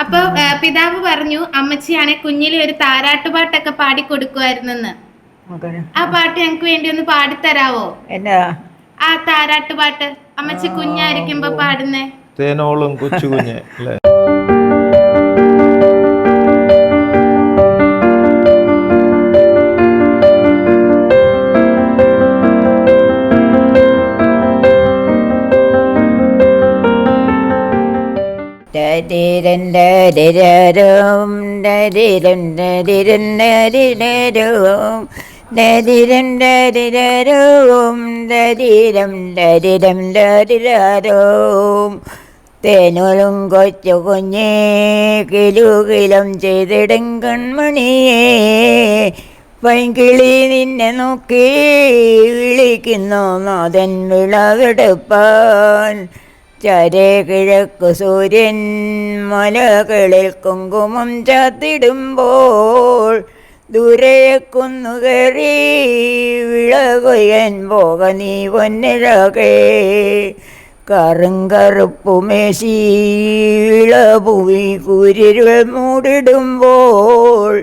അപ്പൊ പിതാവ് പറഞ്ഞു അമ്മച്ചിയാണെ കുഞ്ഞിലെ ഒരു താരാട്ടുപാട്ടൊക്കെ പാടി കൊടുക്കുമായിരുന്നെന്ന്. ആ പാട്ട് ഞങ്ങക്ക് വേണ്ടി ഒന്ന് പാടിത്തരാവോ? എന്നാ ആ താരാട്ടുപാട്ട് അമ്മച്ചി കുഞ്ഞായിരിക്കുമ്പോ പാടുന്നേ. തേനോളും കൊച്ചു കുഞ്ഞ് അല്ലേ? ഡരിരണ്ടരിരരും ഡരിരണ്ടരിരണ്ടരിരരും ഡരിരണ്ടരിരരും ഡരിരം ഡരിരം ഡരിരരും തേനോളും കൊച്ചു കുഞ്ഞേ കിലുകിലം ചെയ്തിടും കൺമണിയേ പൈങ്കിളി നിന്നെ നോക്കി വിളിക്കുന്നു നാഥൻ വിളവെടുപ്പാൻ. ചരേ കിഴക്കു സൂര്യൻ മലകളിൽ കുങ്കുമം ചാത്തിടുമ്പോൾ ദൂരെ കുന്നുകയറി വിളകൊയ്യാൻ പോക നീ പൊന്നിഴകേ. കറുങ്കറുപ്പുമേശി വിളഭൂവി കുരിരുൾ മൂടിടുമ്പോൾ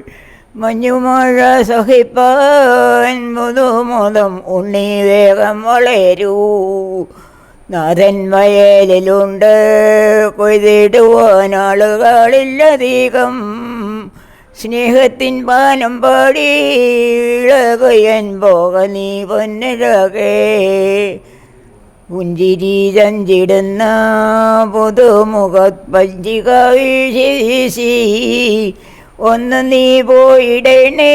മഞ്ഞുമഴ സഹിപ്പാൻ മുതുമുതം ഉണ്ണി വേഗം വളരൂ. നാഥൻ വയലിലുണ്ട് കൊയ്തിടുവാൻ ആളുകളില്ലധികം. സ്നേഹത്തിൻ പാനം പാടി വിളകൊയ്യാൻ പോക നീ പൊന്നിഴകേ. പുഞ്ചിരി ചഞ്ചിടുന്ന പുതുമുഖത്ത് പഞ്ചിക വീശി ഒന്ന് നീ പോയിടണേ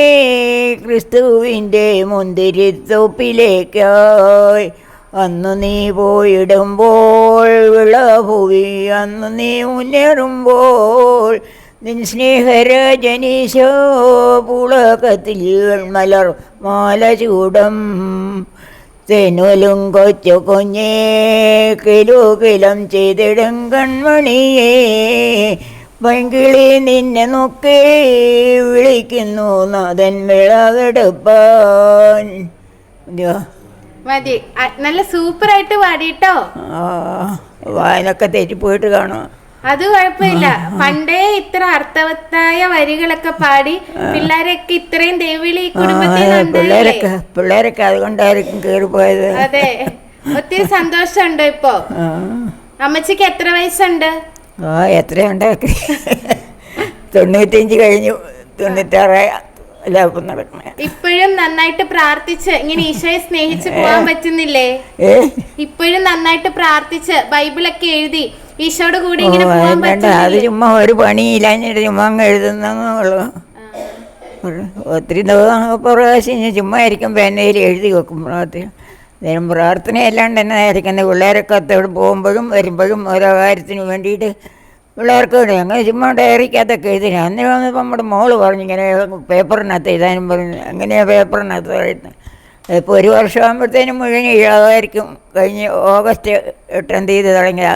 ക്രിസ്തുവിൻ്റെ മുന്തിരിത്തോപ്പിലേക്കായി. അന്നു നീ പോയിടുമ്പോൾ വിളഭൂവി അന്നു നീ മുന്നേറുമ്പോൾ നിൻ സ്നേഹരജനീശോ പുളകത്തിൽ മലർ മാല ചൂടം. തേനോലും കൊച്ചു കുഞ്ഞേ കിലുകിലം ചെയ്തിടും കൺമണിയേ പൈങ്കിളി നിന്നെ നോക്കി വിളിക്കുന്നു നാഥൻ വിളവെടുപ്പാൻ. മതി, നല്ല സൂപ്പർ ആയിട്ട് പാടിട്ടോ. വായനൊക്കെ തെറ്റിപ്പോയിട്ട് കാണും. അത് കുഴപ്പമില്ല. പണ്ടേ ഇത്ര അർത്ഥവത്തായ വരികളൊക്കെ പാടി പിള്ളേരൊക്കെ ഇത്രയും ദൈവവിളി പിള്ളേരൊക്കെ അതുകൊണ്ടായിരിക്കും കേറിപ്പോയത്. അതെ, ഒത്തിരി സന്തോഷമുണ്ട്. ഇപ്പൊ അമ്മച്ചിക്ക് എത്ര വയസ്സുണ്ട്? എത്രയുണ്ട്? 95 കഴിഞ്ഞു, 96 നടക്കണേ. ഇപ്പോഴും നന്നായിട്ട് പ്രാർത്ഥിച്ച് ഇങ്ങനെ ഈശോയെ സ്നേഹിച്ച് പോകാൻ പറ്റുന്നില്ലേ? ഇപ്പോഴും നന്നായിട്ട് പ്രാർത്ഥിച്ച് ബൈബിളൊക്കെ എഴുതി ഈശോയുടെ കൂടെ ഇങ്ങനെ പോകാൻ പറ്റുന്നില്ലേ? അത് ചുമ്മാ ഒരു പണിയില്ലാഞ്ഞിട്ട് ചുമ്മാ അങ്ങ് എഴുതുന്നുള്ളൂ. ഒത്തിരി പ്രാവശ്യം ചുമ്മാ ആയിരിക്കും പേനയിൽ എഴുതി വെക്കും പ്രാർത്ഥന. നേരം പ്രാർത്ഥന അല്ലാണ്ട് തന്നെ ആയിരിക്കുന്നത്. പിള്ളേരൊക്കെ അത്തോട് പോകുമ്പോഴും വരുമ്പോഴും ഓരോ കാര്യത്തിന് വേണ്ടിയിട്ട് പിള്ളേർക്ക് അങ്ങനെ ചുമ്മാ ഡയറിക്കകത്തൊക്കെ എഴുതിന്. അന്നേരം വന്നപ്പോൾ നമ്മുടെ മോള് പറഞ്ഞു ഇങ്ങനെ പേപ്പറിനകത്ത് എഴുതാനും പറഞ്ഞു. അങ്ങനെയാണ് പേപ്പറിനകത്ത് എഴുതുന്നത്. ഇപ്പോൾ 1 വർഷം ആകുമ്പോഴത്തേനും മുഴുവൻ എഴുതാമായിരിക്കും. കഴിഞ്ഞ് ഓഗസ്റ്റ് 8 തുടങ്ങിയ